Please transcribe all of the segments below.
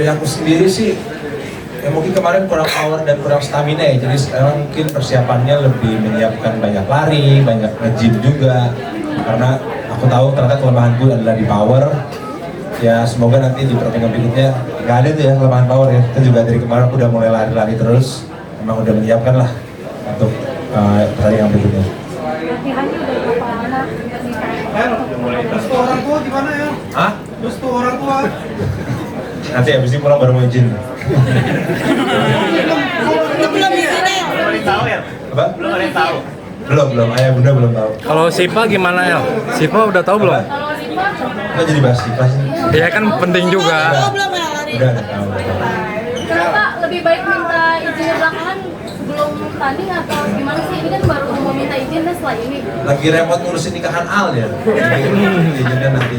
dari aku sendiri sih, ya mungkin kemarin kurang power dan kurang stamina ya, jadi sekarang mungkin persiapannya lebih menyiapkan banyak lari, banyak nge-gym juga, karena aku tahu ternyata kelemahanku adalah di power. Ya semoga nanti di pertandingan berikutnya nggak ada tuh ya kelemahan power ya. Kita juga dari kemarin aku udah mulai lari-lari terus, memang udah menyiapkan lah untuk pertandingan berikutnya. Latihannya udah berapa lama? Terus tuh orang tua gimana ya? Hah? Terus tuh orang tua. Nanti habis ini pulang baru mau izin. Itu belum izin ya? Belum ada yang tahu ya? Apa? Belum ada yang tahu. Belum, ayah bunda belum tahu. Kalau Sipa gimana ya? Sipa udah tahu belum? Kalau Sipa, Kita jadi bahas sih sih. Iya kan penting juga. belum ya lari. Udah tahu. Kenapa lebih baik minta izin belakangan sebelum tanding atau gimana sih? Ini kan baru mau minta izin dan setelah ini. Lagi repot ngurusin nikahan Al ya. Izinnya nanti.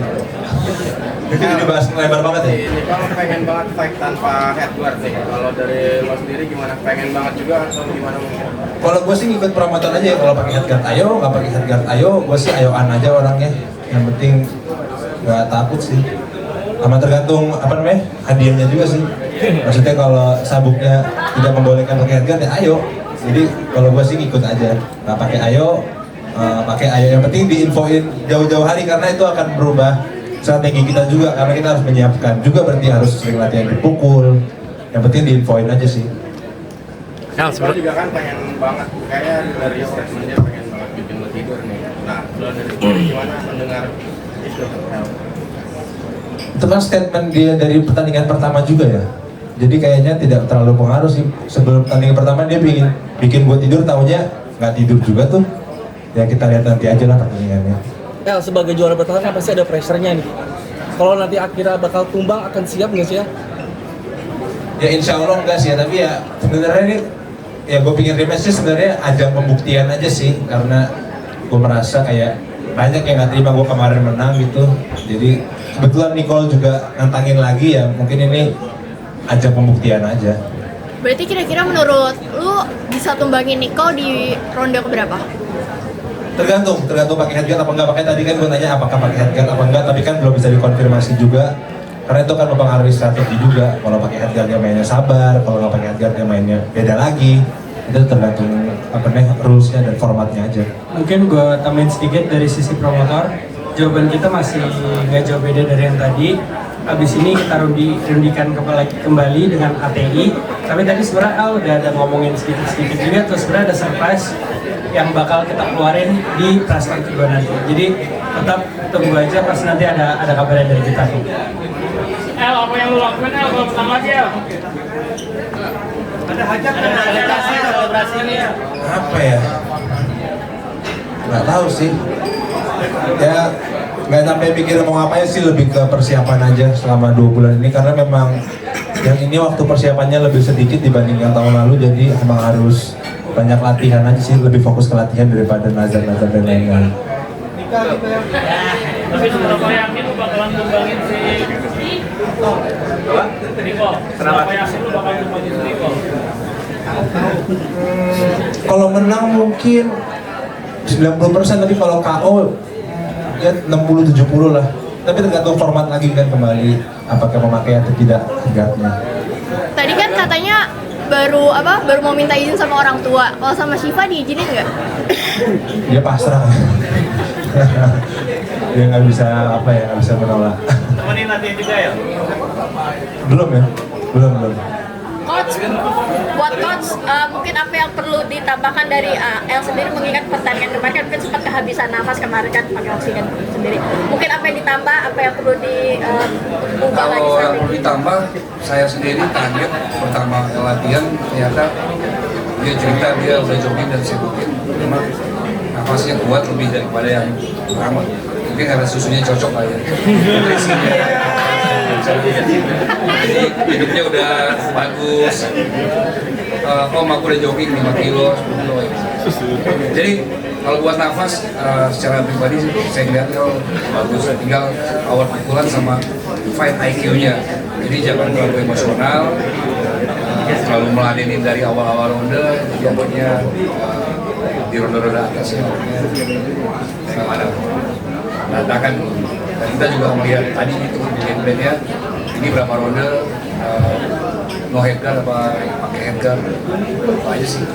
Itu dibahas lebar banget ya. Ini kalau pengen banget fight tanpa headguard sih. Kalau dari lo sendiri gimana? Pengen banget juga atau gimana mungkin? Kalau gue sih ngikut promotor aja ya. Kalau pakai headguard ayo, nggak pakai headguard ayo. Gue sih ayoan aja orangnya. Yang penting nggak takut sih. Sama tergantung apa namanya hadiahnya juga sih. Maksudnya kalau sabuknya tidak membolehkan pakai headguard ya ayo. Jadi kalau gue sih ngikut aja. Nggak pakai ayo, pakai ayo. Yang penting diinfoin jauh-jauh hari karena itu akan berubah strategi kita juga karena kita harus menyiapkan juga, berarti harus sering latihan dipukul. Yang penting diinfoin aja sih. Ya, Lo juga kan pengen banget, kayaknya dari statement dia pengen banget bikin lo tidur nih. Nah, lo dari gimana mendengar itu? Itu kan statement dia dari pertandingan pertama juga ya. Jadi kayaknya tidak terlalu pengaruh sih. Sebelum pertandingan pertama dia bikin gue tidur, taunya nggak tidur juga tuh. Ya kita lihat nanti aja lah pertandingannya. El, sebagai juara bertahan kan pasti ada pressure-nya nih. Kalau nanti akhirnya bakal tumbang, akan siap nggak sih ya? Ya insya Allah enggak sih ya, tapi ya sebenarnya ini ya gue pingin rematch sih sebenarnya ajang pembuktian aja sih, karena gue merasa kayak banyak yang nggak terima gue kemarin menang gitu. Jadi kebetulan Nicole juga nantangin lagi ya, mungkin ini ajang pembuktian aja. Berarti kira-kira menurut lu bisa tumbangin Nicole di ronde keberapa? Tergantung pakai headguard apa enggak. Pakai tadi kan gue nanya apakah pakai headguard apa enggak, tapi kan belum bisa dikonfirmasi juga. Karena itu kan mempengaruhi strategi juga. Kalau pakai headguardnya mainnya sabar, kalau nggak pakai headguardnya mainnya beda lagi. Itu tergantung apa namanya rulesnya dan formatnya aja. Mungkin gue tambahin sedikit dari sisi promotor. Jawaban kita masih nggak jauh beda dari yang tadi. Abis ini kita rundikan kembali dengan ATI. Tapi tadi sebenarnya Al udah ada ngomongin sedikit juga. Terus sebenarnya ada surprise yang bakal kita keluarin di presscon kedua nanti. Jadi tetap tunggu aja pas nanti ada kabarnya dari kita tuh. El, apa yang lu lakuin El kalau menang lagi El? Ada hajat, ada selebrasi nih ya. Apa ya? Nggak tahu sih. Ya nggak sampai mikir mau ngapain sih, lebih ke persiapan aja selama 2 bulan ini, karena memang yang ini waktu persiapannya lebih sedikit dibanding yang tahun lalu, jadi emang harus banyak latihan aja sih, lebih fokus ke latihan daripada nazar-nazar dan lain-lain. Nikah gitu ya. Tapi seberapa yakin lu bakalan tumbangin si Nicole? Seberapa yakin lu bakalan tumbangin si Nicole? Kalau menang mungkin 90%, tapi kalau KO ya 60-70 lah. Tapi tergantung format lagi kan kembali, apakah memakai atau tidak headguardnya. Tadi kan katanya baru mau minta izin sama orang tua. Kalau sama Shiva diizinin nggak? Dia pasrah. Dia nggak bisa nggak bisa menolak. Temenin latihan juga ya? Belum ya, belum. Coach, buat coach, mungkin apa yang perlu ditambahkan dari El sendiri, mengingat pertandingan kemarin kan mungkin sempat kehabisan nafas kemarin kan pakai oksigen sendiri. Mungkin apa yang ditambah, apa yang perlu diubah lagi? Kalau yang perlu ditambah, saya sendiri kaget pertama latihan ternyata dia cerita dia udah jogging dan sibukin, memang nafasnya kuat lebih daripada yang pertama. Mungkin karena susunya cocok lah ya. Jadi hidupnya udah bagus. Om aku udah jogging 5 kilo, 10 kilo ya. Jadi kalau buat nafas secara pribadi saya lihat bagus. Tinggal awal pukulan sama fight IQ-nya. Jadi jangan terlalu emosional, terlalu meladenin dari awal-awal ronde. Pokoknya di ronde-ronde atasnya ada berantakan. Dan kita juga melihat tadi itu gameplannya ini berapa ronde no headguard apa pakai headguard, itu aja sih.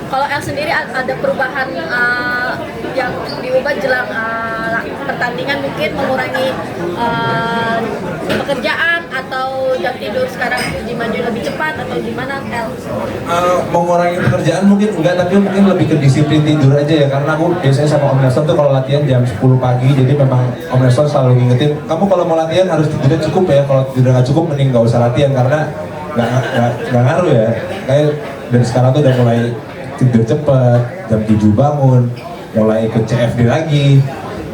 Kalau El sendiri ada perubahan yang diubah jelang pertandingan, mungkin mengurangi pekerjaan atau jam tidur sekarang maju lebih cepat atau gimana El? Mengurangi pekerjaan mungkin enggak, tapi mungkin lebih ke disiplin tidur aja ya, karena aku biasanya sama Om Nelson tuh kalau latihan jam 10 pagi, jadi memang Om Nelson selalu ngingetin kamu kalau mau latihan harus tidurnya cukup ya, kalau tidurnya nggak cukup mending nggak usah latihan karena nggak ngaruh ya. Kayak dari sekarang tuh udah mulai tidur cepet, jam 7 bangun, mulai ikut CFD lagi,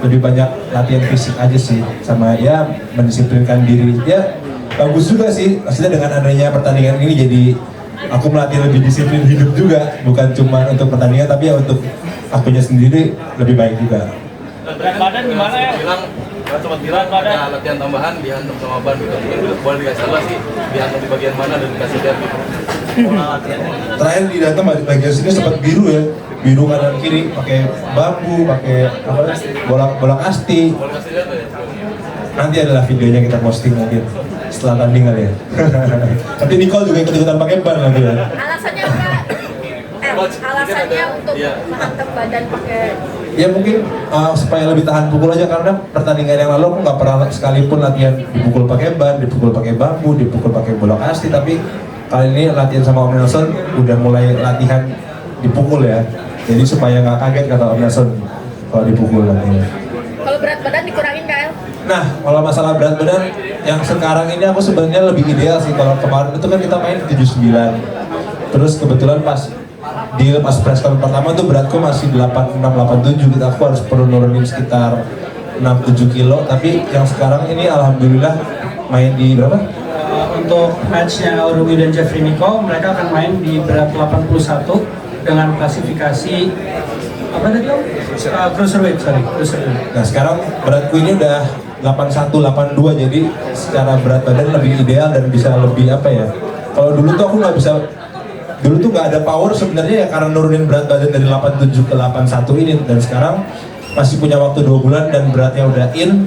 lebih banyak latihan fisik aja sih, sama ya mendisiplinkan diri. Ya bagus juga sih, maksudnya dengan adanya pertandingan ini jadi aku melatih lebih disiplin hidup juga, bukan cuma untuk pertandingan tapi ya untuk akunya sendiri lebih baik juga. Berat badan gimana ya? Sobat bilang ada latihan tambahan dihantam sama ban gitu. Boleh dikasih tahu sih dihantam di bagian mana dan dikasih lihat gitu. Terakhir di dalam bagian sini sempat biru ya, biru kanan kiri pakai bambu, pakai apa bola kasti. Boleh kasih lihat ya. Nanti adalah videonya kita posting mungkin setelah tanding kali ya. Nanti Nicole juga ikut-ikutan pakai ban lagi ya. Alasannya apa? Alasannya untuk menghantam badan pakai Ya mungkin supaya lebih tahan pukul aja, karena pertandingan yang lalu aku nggak pernah sekalipun latihan dipukul pakai ban, dipukul pakai bambu, dipukul pakai bola kasti, tapi kali ini latihan sama Om Nelson udah mulai latihan dipukul ya, jadi supaya nggak kaget kata Om Nelson kalau dipukul latihannya. kalau berat badan dikurangin KL? Nah, kalau masalah berat badan yang sekarang ini aku sebenarnya lebih ideal sih. Kalau kemarin itu kan kita main 79, terus kebetulan pas press con pertama tuh beratku masih 86, 87 gitu. Aku harus perlu nurunin sekitar 6-7 kilo. Tapi yang sekarang ini alhamdulillah main di berapa? Untuk matchnya Aurumi dan Jeffrey Nicole, mereka akan main di berat 81 dengan klasifikasi apa tadi Om? Cruiserweight. Nah sekarang beratku ini udah 81, 82, jadi secara berat badan lebih ideal dan bisa lebih apa ya? Kalau dulu tuh aku nggak bisa, dulu tuh nggak ada power sebenarnya ya karena nurunin berat badan dari 87 ke 81 ini, dan sekarang masih punya waktu 2 bulan dan beratnya udah in,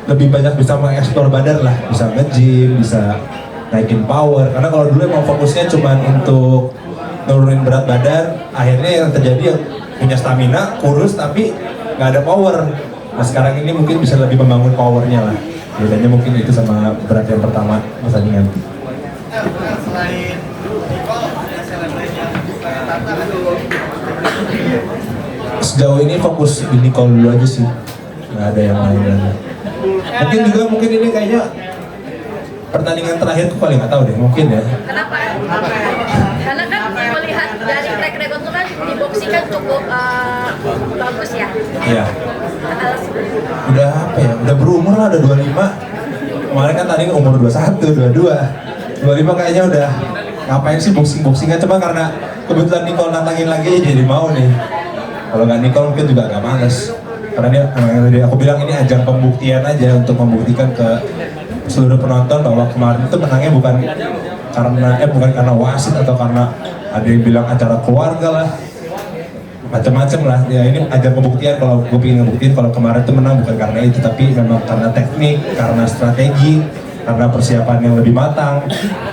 lebih banyak bisa mengeksplor badan lah, bisa nge-gym, bisa naikin power. Karena kalau dulu emang fokusnya cuma untuk nurunin berat badan, akhirnya yang terjadi yang punya stamina, kurus tapi nggak ada power. Nah sekarang ini mungkin bisa lebih membangun powernya lah. Bedanya mungkin itu sama berat yang pertama pertandingan. Sejauh ini fokus di Nicole dulu aja sih, nggak ada yang lain lagi. Mungkin ini kayaknya pertandingan terakhirku paling nggak tahu deh, mungkin ya. Kenapa? Karena kan melihat dari track record lu kan di boxing kan cukup bagus ya. Iya. Udah apa ya? Udah berumur lah, udah 25. Kemarin kan tadi umur 21, 22. 25 kayaknya udah ngapain sih boxing-boxingan, cuma karena kebetulan Nicole nantangin lagi jadi mau nih. Kalau nggak Nicole mungkin juga agak males. Karena dia, aku bilang ini ajang pembuktian aja untuk membuktikan ke seluruh penonton bahwa kemarin itu menangnya bukan karena wasit atau karena ada yang bilang acara keluarga lah, macam-macam lah. Ya ini ajang pembuktian, kalau gue pengen ngebuktiin kalau kemarin itu menang bukan karena itu, tapi memang karena teknik, karena strategi, karena persiapan yang lebih matang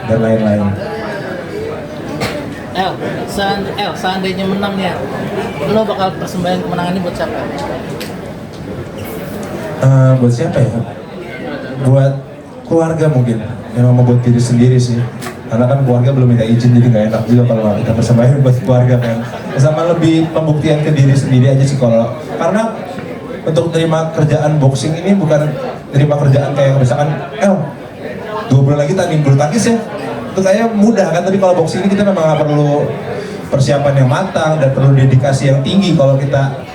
dan lain-lain. Seandainya menang ya, lo bakal persembahan kemenangan ini buat siapa? Buat siapa ya? Buat keluarga mungkin, memang mau buat diri sendiri sih. Karena kan keluarga belum minta izin, jadi nggak enak juga kalau kita persembahin buat keluarga kan. Sama lebih pembuktian ke diri sendiri aja sih kalau. Karena untuk terima kerjaan boxing ini bukan terima kerjaan kayak misalkan, 2 bulan lagi tanding bulu tangkis ya. Itu kayak mudah kan, tapi kalau boxing ini kita memang nggak perlu persiapan yang matang dan perlu dedikasi yang tinggi. Kalau kita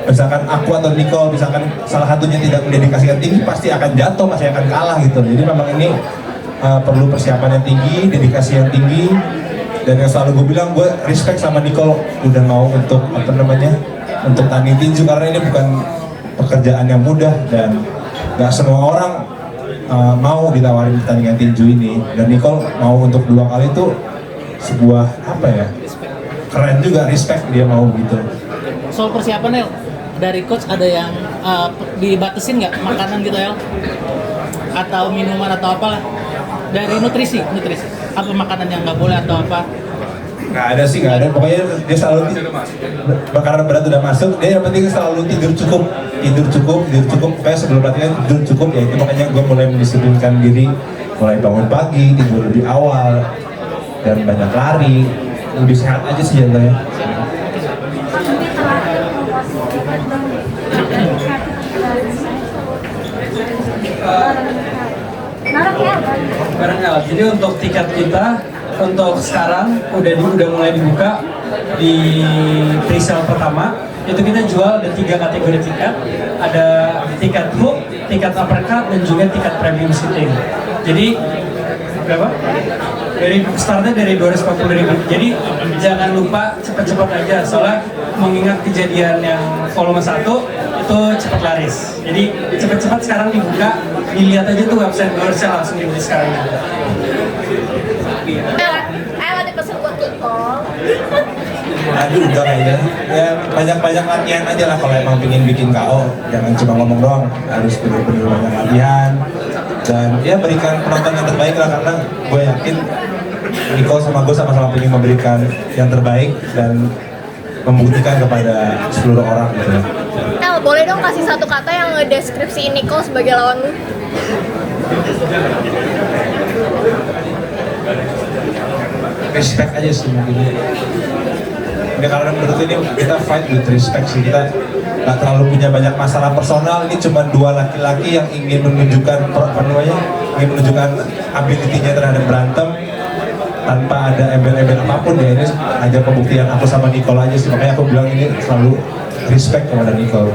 misalkan aku atau Nicole, misalkan salah satunya tidak mendedikasikan tinggi, pasti akan jatuh, pasti akan kalah gitu. Jadi memang ini perlu persiapan yang tinggi, dedikasi yang tinggi. Dan yang selalu gue bilang, gue respect sama Nicole udah mau untuk untuk tanding tinju, karena ini bukan pekerjaan yang mudah dan gak semua orang mau ditawarin pertandingan tinju ini. Dan Nicole mau untuk 2 kali itu sebuah keren juga, respect dia mau gitu. Soal persiapan El, dari coach ada yang dibatasin nggak makanan gitu El? Atau minuman atau apalah? dari nutrisi. Apa makanan yang nggak boleh atau apa? Nggak ada sih, nggak ada. Pokoknya dia selalu karena berat udah masuk. Dia yang penting selalu tidur cukup. Kayak sebelum latihan tidur cukup ya. Itu makanya gue mulai mendisiplinkan diri, mulai bangun pagi, tidur lebih awal, dan banyak lari. Lebih sehat aja sih jadinya. Bareng El. Jadi untuk tiket kita untuk sekarang udah mulai dibuka di pre-sale pertama. Itu kita jual ada 3 kategori tiket. Ada tiket hook, tiket uppercut, dan juga tiket premium seating. Jadi berapa? Dari startnya dari 240.000. Jadi jangan lupa cepat-cepat aja, soalnya mengingat kejadian yang volume 1 itu cepat laris. Jadi cepat-cepat sekarang dibuka, dilihat aja tuh website Gorsel, langsung dibeli sekarang. Ada pesan buat Nicole. Aduh, udah kayaknya. Ya banyak-banyak latihan aja lah kalau emang pengen bikin KO. Jangan cuma ngomong doang, harus bener-bener banyak latihan. Dan ya berikan penonton yang terbaik lah, karena gue yakin Nicole sama gue sama-sama pengen memberikan yang terbaik dan membuktikan kepada seluruh orang gitu. El, boleh dong kasih satu kata yang ngedeskripsiin Nicole sebagai lawan lu? Respect aja sih mungkin. Ya karena menurut ini kita fight with respect sih, kita nggak terlalu punya banyak masalah personal. Ini cuma 2 laki-laki yang ingin menunjukkan ability-nya terhadap berantem tanpa ada embel-embel apapun ya. Ini aja pembuktian aku sama Nicole aja sih, makanya aku bilang ini selalu respect kepada Nicole.